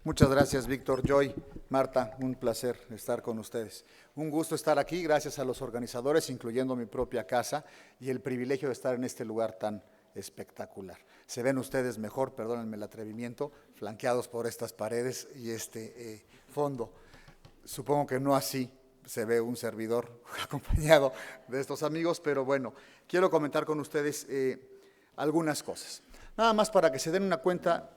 Muchas gracias, Víctor. Joy, Marta, un placer estar con ustedes. Un gusto estar aquí, gracias a los organizadores, incluyendo mi propia casa, y el privilegio de estar en este lugar tan espectacular. Se ven ustedes mejor, perdónenme el atrevimiento, flanqueados por estas paredes y este fondo. Supongo que no así se ve un servidor acompañado de estos amigos, pero bueno, quiero comentar con ustedes algunas cosas. Nada más para que se den cuenta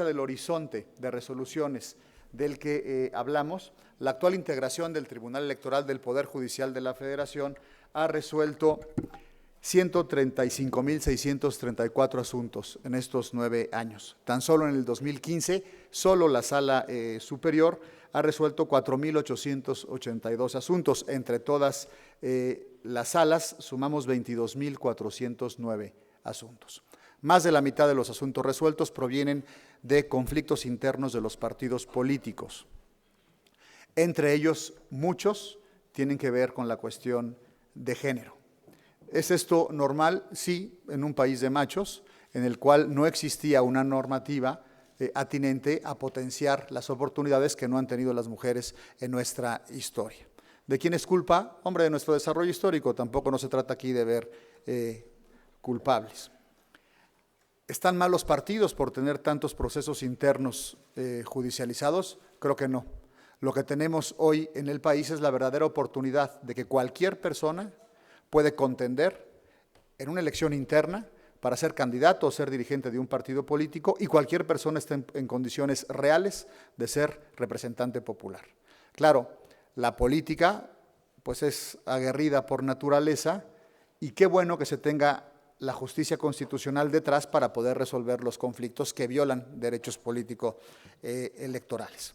del horizonte de resoluciones del que hablamos. La actual integración del Tribunal Electoral del Poder Judicial de la Federación ha resuelto 135,634 asuntos en estos 9 años. Tan solo en el 2015, solo la Sala Superior ha resuelto 4,882 asuntos. Entre todas las salas sumamos 22,409 asuntos. Más de la mitad de los asuntos resueltos provienen de conflictos internos de los partidos políticos. Entre ellos, muchos tienen que ver con la cuestión de género. ¿Es esto normal? Sí, en un país de machos, en el cual no existía una normativa atinente a potenciar las oportunidades que no han tenido las mujeres en nuestra historia. ¿De quién es culpa? Hombre, de nuestro desarrollo histórico. Tampoco no se trata aquí de ver culpables. ¿Están mal los partidos por tener tantos procesos internos judicializados? Creo que no. Lo que tenemos hoy en el país es la verdadera oportunidad de que cualquier persona puede contender en una elección interna para ser candidato o ser dirigente de un partido político, y cualquier persona está en condiciones reales de ser representante popular. Claro, la política pues es aguerrida por naturaleza, y qué bueno que se tenga la justicia constitucional detrás para poder resolver los conflictos que violan derechos políticos electorales.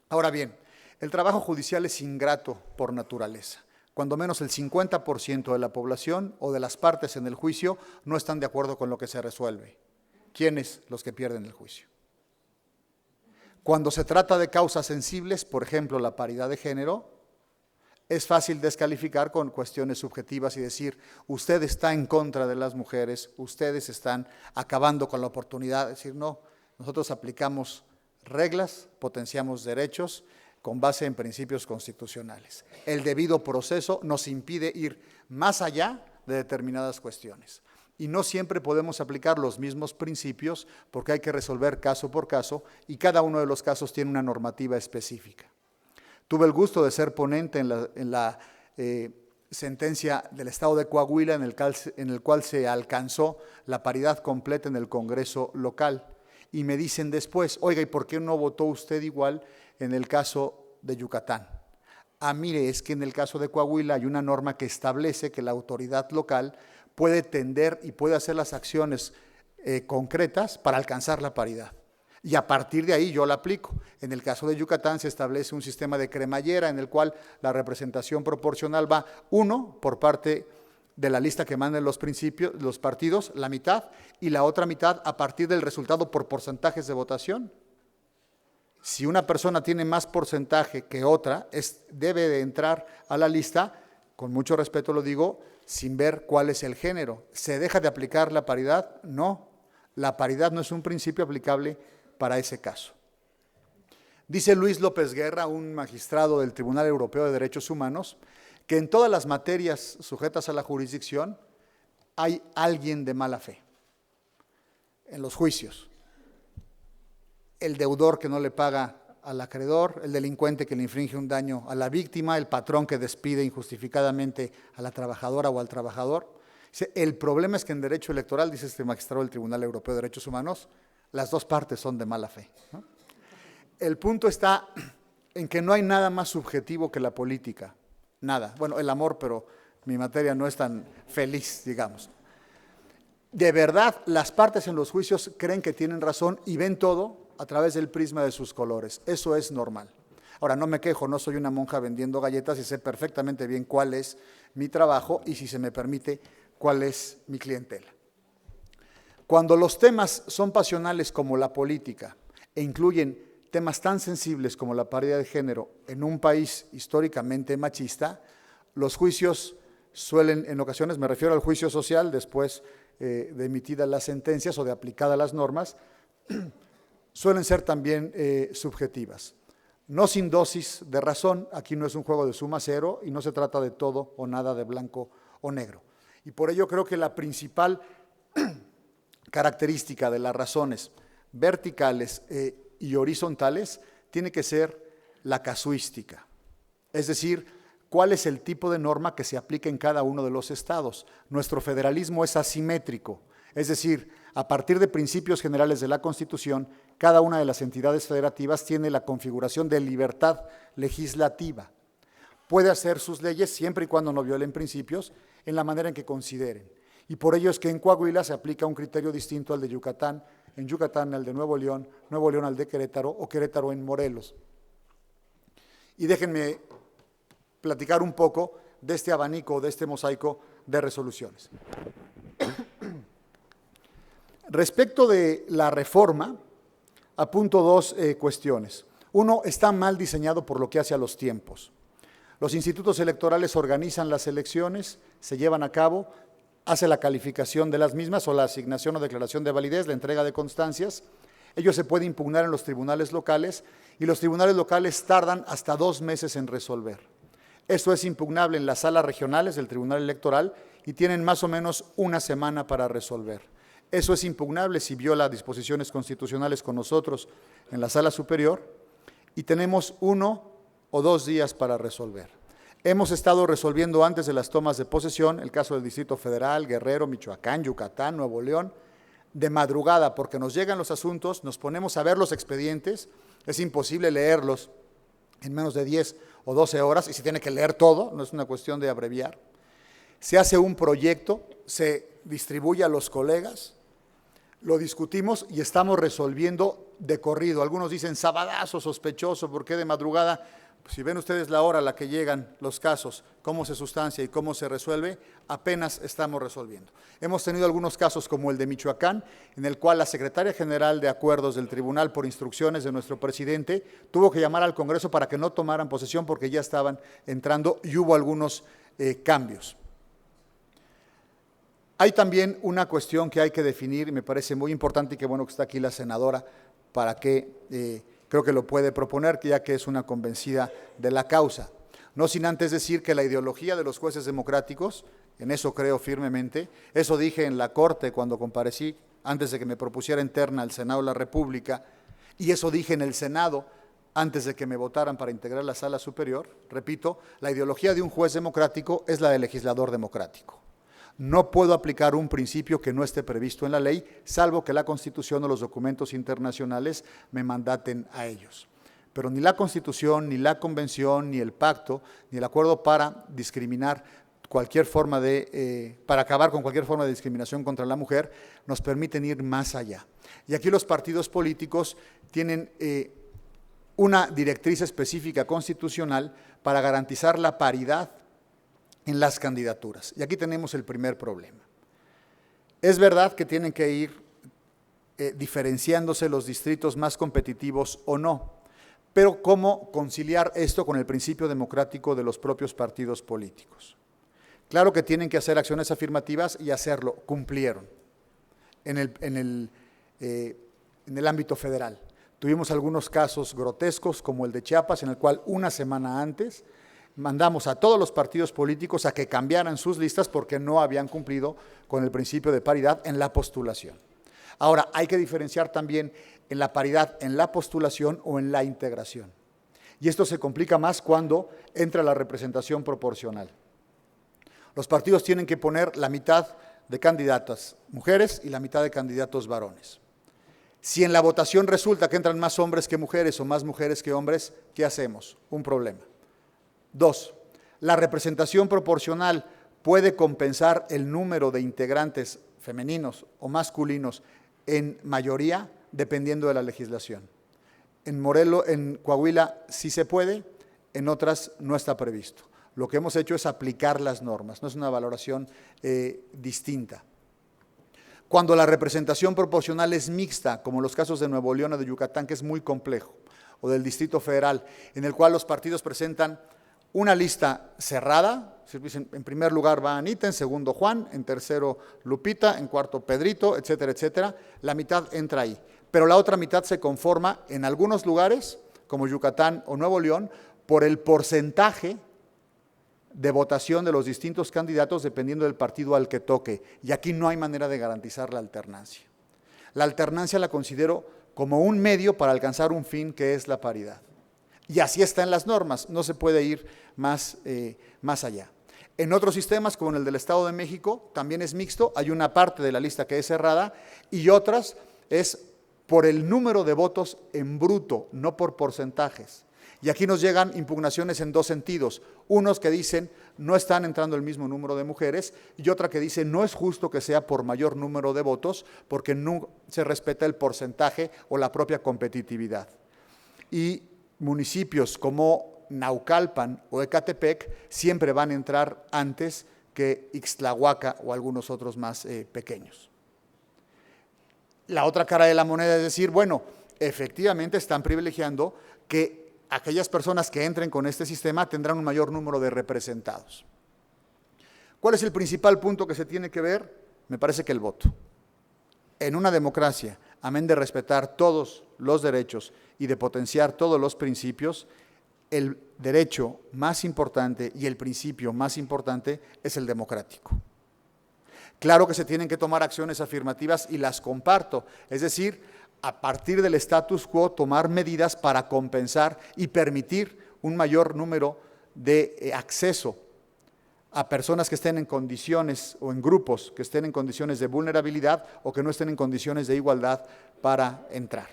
Ahora bien, el trabajo judicial es ingrato por naturaleza. Cuando menos el 50% de la población o de las partes en el juicio no están de acuerdo con lo que se resuelve. ¿Quiénes? Los que pierden el juicio. Cuando se trata de causas sensibles, por ejemplo, la paridad de género, es fácil descalificar con cuestiones subjetivas y decir, usted está en contra de las mujeres, ustedes están acabando con la oportunidad. Es decir, no, nosotros aplicamos reglas, potenciamos derechos con base en principios constitucionales. El debido proceso nos impide ir más allá de determinadas cuestiones. Y no siempre podemos aplicar los mismos principios porque hay que resolver caso por caso, y cada uno de los casos tiene una normativa específica. Tuve el gusto de ser ponente en la sentencia del Estado de Coahuila, en el cual se alcanzó la paridad completa en el Congreso local. Y me dicen después, oiga, ¿y por qué no votó usted igual en el caso de Yucatán? Ah, mire, es que en el caso de Coahuila hay una norma que establece que la autoridad local puede tender y puede hacer las acciones concretas para alcanzar la paridad. Y a partir de ahí yo la aplico. En el caso de Yucatán se establece un sistema de cremallera en el cual la representación proporcional va uno por parte de la lista que manden los partidos, la mitad, y la otra mitad a partir del resultado por porcentajes de votación. Si una persona tiene más porcentaje que otra, debe de entrar a la lista, con mucho respeto lo digo, sin ver cuál es el género. ¿Se deja de aplicar la paridad? No, la paridad no es un principio aplicable para ese caso. Dice Luis López Guerra, un magistrado del Tribunal Europeo de Derechos Humanos, que en todas las materias sujetas a la jurisdicción hay alguien de mala fe. En los juicios, el deudor que no le paga al acreedor, el delincuente que le infringe un daño a la víctima, el patrón que despide injustificadamente a la trabajadora o al trabajador. El problema es que en derecho electoral, dice este magistrado del Tribunal Europeo de Derechos Humanos, las dos partes son de mala fe, ¿no? El punto está en que no hay nada más subjetivo que la política, nada. Bueno, el amor, pero mi materia no es tan feliz, digamos. De verdad, las partes en los juicios creen que tienen razón y ven todo a través del prisma de sus colores. Eso es normal. Ahora, no me quejo, no soy una monja vendiendo galletas y sé perfectamente bien cuál es mi trabajo y, si se me permite, cuál es mi clientela. Cuando los temas son pasionales como la política e incluyen temas tan sensibles como la paridad de género en un país históricamente machista, los juicios suelen, en ocasiones, me refiero al juicio social, después de emitidas las sentencias o de aplicadas las normas, suelen ser también subjetivas. No sin dosis de razón, aquí no es un juego de suma cero y no se trata de todo o nada, de blanco o negro. Y por ello creo que la principal característica de las razones verticales y horizontales tiene que ser la casuística, es decir, cuál es el tipo de norma que se aplica en cada uno de los estados. Nuestro federalismo es asimétrico, es decir, a partir de principios generales de la Constitución, cada una de las entidades federativas tiene la configuración de libertad legislativa. Puede hacer sus leyes siempre y cuando no violen principios en la manera en que consideren. Y por ello es que en Coahuila se aplica un criterio distinto al de Yucatán, en Yucatán al de Nuevo León al de Querétaro o Querétaro en Morelos. Y déjenme platicar un poco de este abanico, de este mosaico de resoluciones. Respecto de la reforma, apunto dos cuestiones. Uno, está mal diseñado por lo que hace a los tiempos. Los institutos electorales organizan las elecciones, se llevan a cabo, hace la calificación de las mismas o la asignación o declaración de validez, la entrega de constancias. Ello se puede impugnar en los tribunales locales y los tribunales locales tardan hasta 2 meses en resolver. Esto es impugnable en las salas regionales del Tribunal Electoral y tienen más o menos 1 semana para resolver. Eso es impugnable si viola disposiciones constitucionales con nosotros en la sala superior y tenemos 1 o 2 días para resolver. Hemos estado resolviendo antes de las tomas de posesión, el caso del Distrito Federal, Guerrero, Michoacán, Yucatán, Nuevo León, de madrugada, porque nos llegan los asuntos, nos ponemos a ver los expedientes, es imposible leerlos en menos de 10 o 12 horas y se tiene que leer todo, no es una cuestión de abreviar. Se hace un proyecto, se distribuye a los colegas, lo discutimos y estamos resolviendo de corrido. Algunos dicen sabadazo, sospechoso, ¿por qué de madrugada? Pues si ven ustedes la hora a la que llegan los casos, cómo se sustancia y cómo se resuelve, apenas estamos resolviendo. Hemos tenido algunos casos como el de Michoacán, en el cual la secretaria general de acuerdos del tribunal, por instrucciones de nuestro presidente, tuvo que llamar al Congreso para que no tomaran posesión porque ya estaban entrando y hubo algunos cambios. Hay también una cuestión que hay que definir y me parece muy importante y qué bueno que está aquí la senadora para que creo que lo puede proponer, ya que es una convencida de la causa. No sin antes decir que la ideología de los jueces democráticos, en eso creo firmemente, eso dije en la Corte cuando comparecí, antes de que me propusiera en terna al Senado de la República, y eso dije en el Senado, antes de que me votaran para integrar la Sala Superior. Repito, la ideología de un juez democrático es la del legislador democrático. No puedo aplicar un principio que no esté previsto en la ley, salvo que la Constitución o los documentos internacionales me mandaten a ellos. Pero ni la Constitución, ni la Convención, ni el Pacto, ni el Acuerdo para discriminar cualquier forma para acabar con cualquier forma de discriminación contra la mujer, nos permiten ir más allá. Y aquí los partidos políticos tienen una directriz específica constitucional para garantizar la paridad en las candidaturas. Y aquí tenemos el primer problema. Es verdad que tienen que ir diferenciándose los distritos más competitivos o no, pero ¿cómo conciliar esto con el principio democrático de los propios partidos políticos? Claro que tienen que hacer acciones afirmativas y hacerlo, cumplieron en el ámbito federal. Tuvimos algunos casos grotescos como el de Chiapas, en el cual 1 semana antes mandamos a todos los partidos políticos a que cambiaran sus listas porque no habían cumplido con el principio de paridad en la postulación. Ahora, hay que diferenciar también en la paridad en la postulación o en la integración. Y esto se complica más cuando entra la representación proporcional. Los partidos tienen que poner la mitad de candidatas mujeres y la mitad de candidatos varones. Si en la votación resulta que entran más hombres que mujeres o más mujeres que hombres, ¿qué hacemos? Un problema. 2, la representación proporcional puede compensar el número de integrantes femeninos o masculinos en mayoría dependiendo de la legislación. En Coahuila sí se puede, en otras no está previsto. Lo que hemos hecho es aplicar las normas, no es una valoración distinta. Cuando la representación proporcional es mixta, como los casos de Nuevo León o de Yucatán, que es muy complejo, o del Distrito Federal, en el cual los partidos presentan una lista cerrada, en primer lugar va Anita, en segundo Juan, en tercero Lupita, en cuarto Pedrito, etcétera, etcétera, la mitad entra ahí. pero la otra mitad se conforma en algunos lugares, como Yucatán o Nuevo León, por el porcentaje de votación de los distintos candidatos dependiendo del partido al que toque. Y aquí no hay manera de garantizar la alternancia. La alternancia la considero como un medio para alcanzar un fin que es la paridad. Y así está en las normas, no se puede ir más allá. En otros sistemas, como en el del Estado de México, también es mixto, hay una parte de la lista que es cerrada y otras es por el número de votos en bruto, no por porcentajes. Y aquí nos llegan impugnaciones en dos sentidos. Unos que dicen no están entrando el mismo número de mujeres y otra que dice no es justo que sea por mayor número de votos porque no se respeta el porcentaje o la propia competitividad. Y municipios como Naucalpan o Ecatepec siempre van a entrar antes que Ixtlahuaca o algunos otros más pequeños. La otra cara de la moneda es decir, bueno, efectivamente están privilegiando que aquellas personas que entren con este sistema tendrán un mayor número de representados. ¿Cuál es el principal punto que se tiene que ver? Me parece que el voto. En una democracia, amén de respetar todos los derechos y de potenciar todos los principios, el derecho más importante y el principio más importante es el democrático. Claro que se tienen que tomar acciones afirmativas y las comparto, es decir, a partir del status quo tomar medidas para compensar y permitir un mayor número de acceso a personas que estén en condiciones o en grupos que estén en condiciones de vulnerabilidad o que no estén en condiciones de igualdad para entrar.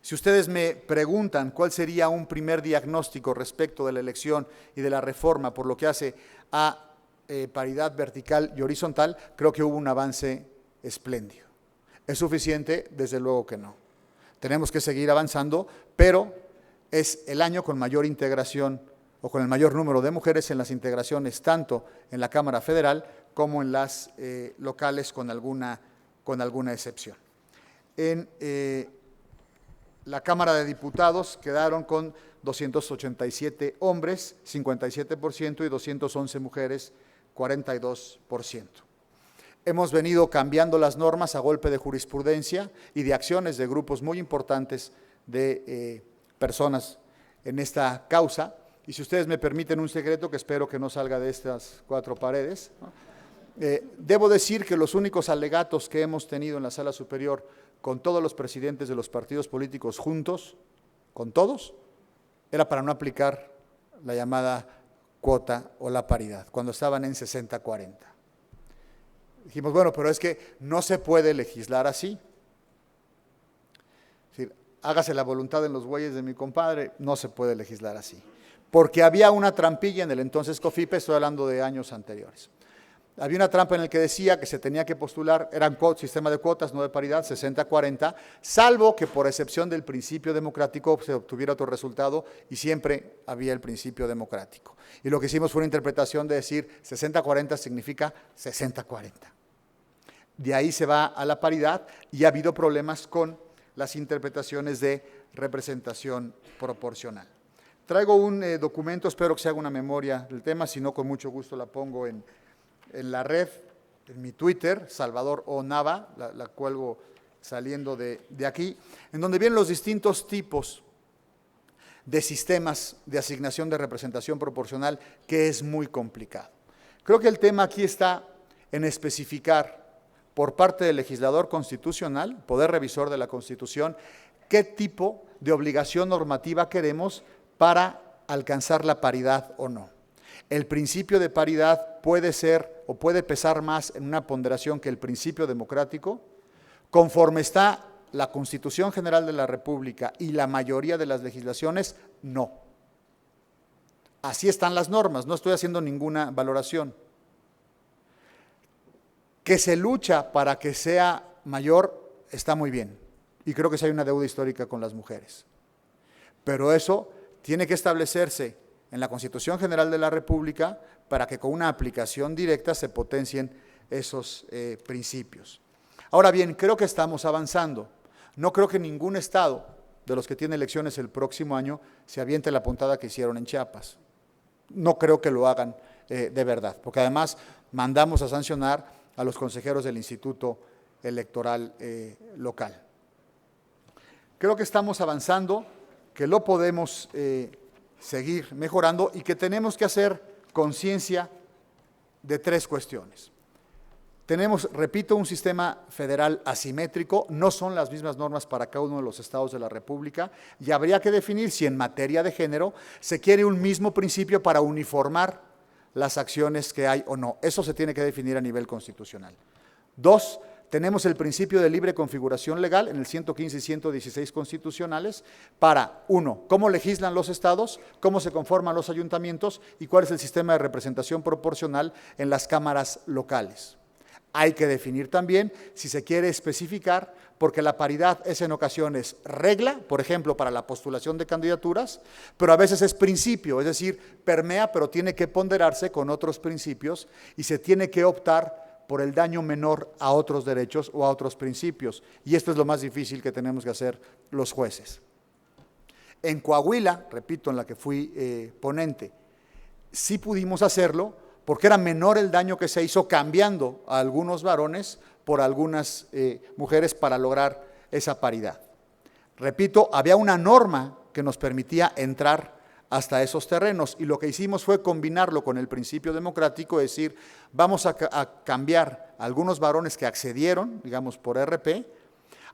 Si ustedes me preguntan cuál sería un primer diagnóstico respecto de la elección y de la reforma por lo que hace a paridad vertical y horizontal, creo que hubo un avance espléndido. ¿Es suficiente? Desde luego que no. Tenemos que seguir avanzando, pero es el año con mayor integración o con el mayor número de mujeres en las integraciones, tanto en la Cámara Federal como en las locales, con alguna excepción. En la Cámara de Diputados quedaron con 287 hombres, 57%, y 211 mujeres, 42%. Hemos venido cambiando las normas a golpe de jurisprudencia y de acciones de grupos muy importantes de personas en esta causa. Y si ustedes me permiten un secreto que espero que no salga de estas cuatro paredes, ¿no? Debo decir que los únicos alegatos que hemos tenido en la Sala Superior con todos los presidentes de los partidos políticos juntos, con todos, era para no aplicar la llamada cuota o la paridad, cuando estaban en 60-40. Dijimos, bueno, pero es que no se puede legislar así. Es decir, hágase la voluntad en los bueyes de mi compadre, no se puede legislar así. Porque había una trampilla en el entonces COFIPE, estoy hablando de años anteriores. Había una trampa en la que decía que se tenía que postular, era un sistema de cuotas, no de paridad, 60-40, salvo que por excepción del principio democrático se obtuviera otro resultado y siempre había el principio democrático. Y lo que hicimos fue una interpretación de decir 60-40 significa 60-40. De ahí se va a la paridad y ha habido problemas con las interpretaciones de representación proporcional. Traigo un documento, espero que se haga una memoria del tema, si no con mucho gusto la pongo en la red, en mi Twitter, Salvador O. Nava, la cuelgo saliendo de aquí, en donde vienen los distintos tipos de sistemas de asignación de representación proporcional, que es muy complicado. Creo que el tema aquí está en especificar por parte del legislador constitucional, poder revisor de la Constitución, qué tipo de obligación normativa queremos para alcanzar la paridad o no. El principio de paridad puede ser o puede pesar más en una ponderación que el principio democrático, conforme está la Constitución General de la República y la mayoría de las legislaciones, no. Así están las normas, no estoy haciendo ninguna valoración. Que se lucha para que sea mayor está muy bien, y creo que sí hay una deuda histórica con las mujeres. Pero eso tiene que establecerse en la Constitución General de la República para que con una aplicación directa se potencien esos principios. Ahora bien, creo que estamos avanzando. No creo que ningún estado de los que tiene elecciones el próximo año se aviente la puntada que hicieron en Chiapas. No creo que lo hagan de verdad, porque además mandamos a sancionar a los consejeros del Instituto Electoral local. Creo que estamos avanzando, que lo podemos seguir mejorando y que tenemos que hacer conciencia de tres cuestiones. Tenemos, repito, un sistema federal asimétrico, no son las mismas normas para cada uno de los estados de la República y habría que definir si en materia de género se quiere un mismo principio para uniformar las acciones que hay o no. Eso se tiene que definir a nivel constitucional. Dos, tenemos el principio de libre configuración legal en el 115 y 116 constitucionales para, uno, cómo legislan los estados, cómo se conforman los ayuntamientos y cuál es el sistema de representación proporcional en las cámaras locales. Hay que definir también si se quiere especificar, porque la paridad es en ocasiones regla, por ejemplo, para la postulación de candidaturas, pero a veces es principio, es decir, permea, pero tiene que ponderarse con otros principios y se tiene que optar por el daño menor a otros derechos o a otros principios. Y esto es lo más difícil que tenemos que hacer los jueces. En Coahuila, repito, en la que fui ponente, sí pudimos hacerlo, porque era menor el daño que se hizo cambiando a algunos varones por algunas mujeres para lograr esa paridad. Repito, había una norma que nos permitía entrar hasta esos terrenos y lo que hicimos fue combinarlo con el principio democrático, es decir, vamos a cambiar a algunos varones que accedieron, digamos, por RP,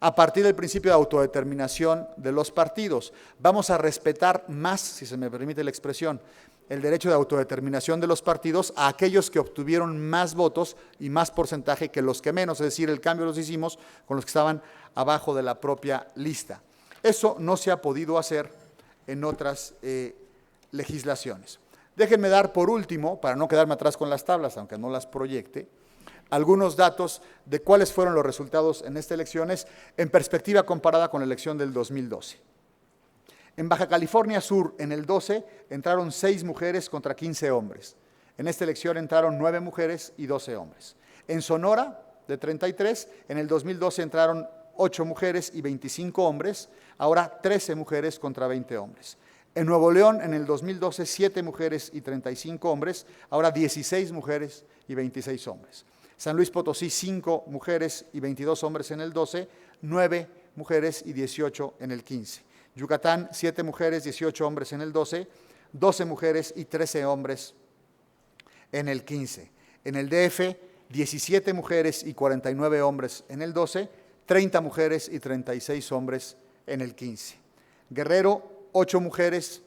a partir del principio de autodeterminación de los partidos. Vamos a respetar más, si se me permite la expresión, el derecho de autodeterminación de los partidos a aquellos que obtuvieron más votos y más porcentaje que los que menos, es decir, el cambio los hicimos con los que estaban abajo de la propia lista. Eso no se ha podido hacer en otras legislaciones. Déjenme dar por último, para no quedarme atrás con las tablas, aunque no las proyecte, algunos datos de cuáles fueron los resultados en estas elecciones en perspectiva comparada con la elección del 2012. En Baja California Sur, en el 12, entraron 6 mujeres contra 15 hombres. En esta elección entraron 9 mujeres y 12 hombres. En Sonora, de 33, en el 2012 entraron 8 mujeres y 25 hombres, ahora 13 mujeres contra 20 hombres. En Nuevo León, en el 2012, 7 mujeres y 35 hombres, ahora 16 mujeres y 26 hombres. San Luis Potosí, 5 mujeres y 22 hombres en el 12, 9 mujeres y 18 en el 15. Yucatán, 7 mujeres, 18 hombres en el 12, 12 mujeres y 13 hombres en el 15. En el DF, 17 mujeres y 49 hombres en el 12, 30 mujeres y 36 hombres en el 15. Guerrero, 8 mujeres,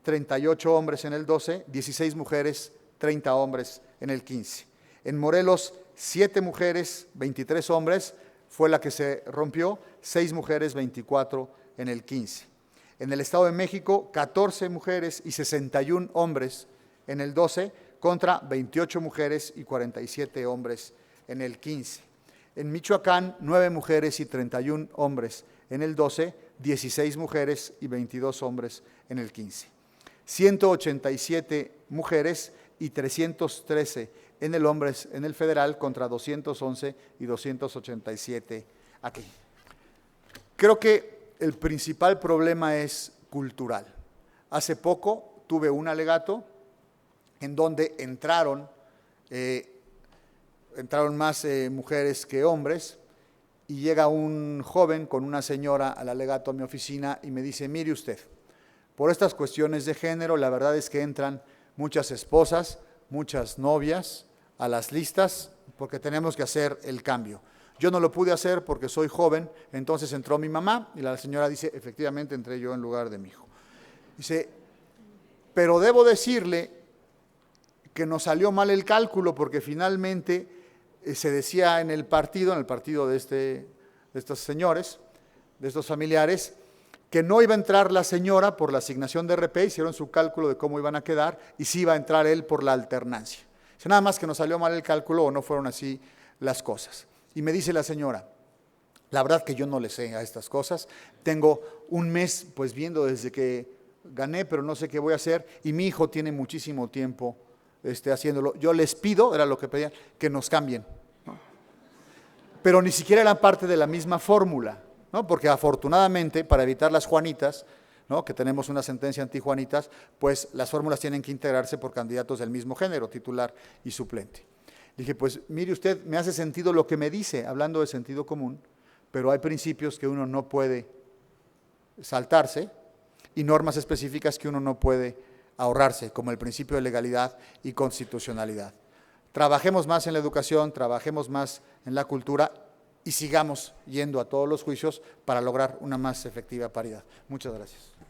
38 hombres en el 12, 16 mujeres, 30 hombres en el 15. En Morelos, 7 mujeres, 23 hombres, fue la que se rompió, 6 mujeres, 24 en el 15. En el Estado de México, 14 mujeres y 61 hombres en el 12, contra 28 mujeres y 47 hombres en el 15. En Michoacán, 9 mujeres y 31 hombres en el 12, 16 mujeres y 22 hombres en el 15. 187 mujeres y 313 en el federal contra 211 y 287 aquí. Creo que el principal problema es cultural. Hace poco tuve un alegato en donde entraron más mujeres que hombres y llega un joven con una señora al alegato a mi oficina y me dice, mire usted, por estas cuestiones de género, la verdad es que entran muchas esposas, muchas novias a las listas porque tenemos que hacer el cambio. Yo no lo pude hacer porque soy joven, entonces entró mi mamá y la señora dice, efectivamente entré yo en lugar de mi hijo. Dice, pero debo decirle que nos salió mal el cálculo porque finalmente se decía en el partido de estos señores, de estos familiares, que no iba a entrar la señora por la asignación de RP, hicieron su cálculo de cómo iban a quedar y sí iba a entrar él por la alternancia. Dice, nada más que nos salió mal el cálculo o no fueron así las cosas. Y me dice la señora, la verdad que yo no le sé a estas cosas, tengo un mes pues viendo desde que gané, pero no sé qué voy a hacer, y mi hijo tiene muchísimo tiempo haciéndolo. Yo les pido, era lo que pedían, que nos cambien, ¿no? Pero ni siquiera eran parte de la misma fórmula, ¿no? Porque afortunadamente, para evitar las Juanitas, ¿no? Que tenemos una sentencia anti-Juanitas, pues las fórmulas tienen que integrarse por candidatos del mismo género, titular y suplente. Dije, pues mire usted, me hace sentido lo que me dice, hablando de sentido común, pero hay principios que uno no puede saltarse y normas específicas que uno no puede ahorrarse, como el principio de legalidad y constitucionalidad. Trabajemos más en la educación, trabajemos más en la cultura y sigamos yendo a todos los juicios para lograr una más efectiva paridad. Muchas gracias.